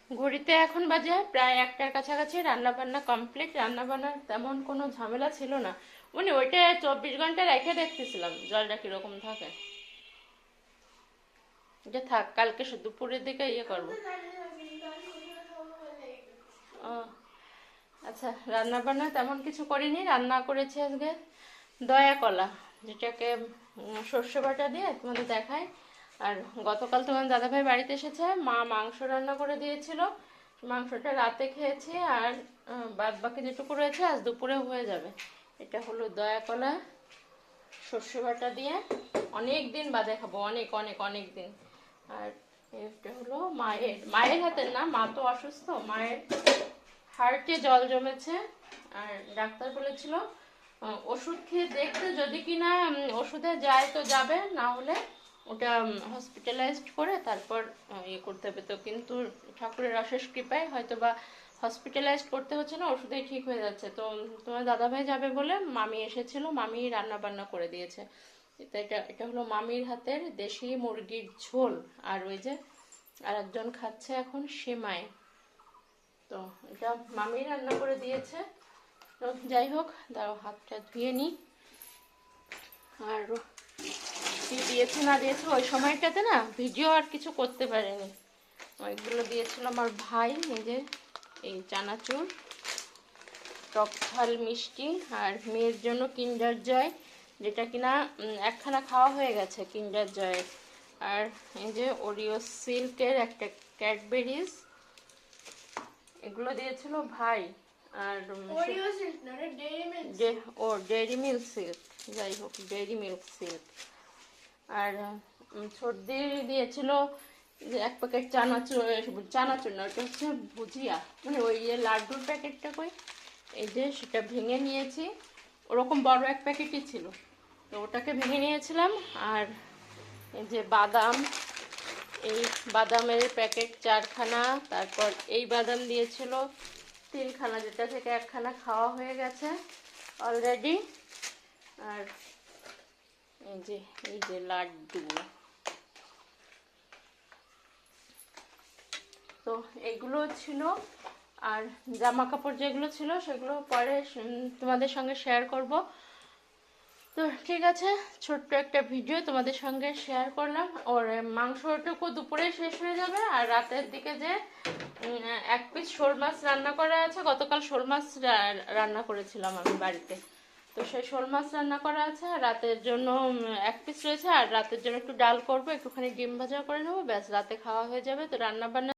ঘড়িতে এখন বাজে প্রায় 1টার কাছাকাছি। রান্না বান্না কমপ্লিট, রান্না বান্নার তেমন কোনো ঝামেলা ছিল না। ওইটা 24 ঘন্টা রেখে দেখতেছিলাম জলটা কিরকম থাকে। এটা থাক, কালকে দুপুরের দিকে করবো। ও আচ্ছা, রান্না বান্না তেমন কিছু করিনি। রান্না করেছি আজকে দয়া কলা, যেটাকে সর্ষে বাটা দিয়ে তোমাদের দেখায়। আর গতকাল তোমার দাদাভাই বাড়িতে এসেছে, মা মাংস রান্না করে দিয়েছিল, মাংসটা রাতে খেয়েছি। আর বাদ বাকি যেটুকু রয়েছে আজ দুপুরে হয়ে যাবে। এটা হলো দয়া কলা সর্ষে বাটা দিয়ে, অনেক দিন বাদে খাবো, অনেক অনেক অনেক দিন। আর এটা হলো মায়ের হাতের না, মা তো অসুস্থ, মায়ের হার্টে জল জমেছে। আর ডাক্তার বলেছিল ওষুধ খেয়ে দেখতে, যদি কিনা ওষুধে যায় তো যাবে, না হলে ওটা হসপিটালাইজড করে তারপর করতে হবে। তো কিন্তু ঠাকুরের অশেষ কৃপায় হয়তো বা হসপিটালাইজড করতে হচ্ছে না, ওষুধেই ঠিক হয়ে যাচ্ছে। তো তোমার দাদাভাই যাবে বলে মামি এসেছিল, মামি রান্না বান্না করে দিয়েছে। এটা হলো মামির হাতের দেশি মুরগির ঝোল। আর ওই যে আর একজন খাচ্ছে এখন সেমাই। তো এটা মামি রান্না করে দিয়েছে। তো যাই হোক, দাঁড়াও হাতটা ধুয়ে নিই। আর কি দিয়েছে না দিয়েছে ওই সময়টাতে না ভিডিও আর কিছু করতে পারিনি। ওইগুলো দিয়েছিল আমার ভাই, নিজের এই চানাচুর, টক ঝাল মিষ্টি। আর মেয়ের জন্য কিন্ডার জয়, যেটা কিনা একখানা খাওয়া হয়ে গেছে কিন্ডার জয়ের। আর এই যে ওরিও সিল্কের একটা ক্যাডবেরিজ, এগুলো দিয়েছিল ভাই। আর ডেইরি মিল্ক সিল্ক, যাই হোক ডেইরি মিল্ক সিল্ক। আর সর্দি দিয়েছিল যে 1 প্যাকেট চানাচুর, চানাচুর না, ওটা হচ্ছে ভুজিয়া, মানে ওই যে লাড্ডুর প্যাকেটটা কই, এই যে সেটা ভেঙে নিয়েছি। ওরকম বড় 1 প্যাকেটই ছিল, তো ওটাকে ভেঙে নিয়েছিলাম। আর এই যে বাদাম, এই বাদামের প্যাকেট 4খানা। তারপর এই বাদাম দিয়েছিল 3খানা, যেটা থেকে 1খানা খাওয়া হয়ে গেছে অলরেডি। আর এই যে লাড্ডু। তো এগুলো ছিল। আর জামা কাপড় যেগুলো ছিল সেগুলো পরে তোমাদের সঙ্গে শেয়ার করব। তো ঠিক আছে, ছোট্ট একটা ভিডিও তোমাদের সঙ্গে শেয়ার করলাম। ওর মাংসটুকু দুপুরে শেষ হয়ে যাবে। আর রাতের দিকে যে 1 পিস শোল মাছ রান্না করা আছে, গতকাল শোল মাছ রান্না করেছিলাম আমি বাড়িতে। তো সেই শোল মাছ রান্না করা আছে, আর রাতের জন্য 1 পিস রয়েছে। আর রাতের জন্য একটু ডাল করবো, একটুখানি ডিম ভাজা করে নেবো, ব্যাস রাতে খাওয়া হয়ে যাবে। তো রান্না বান্না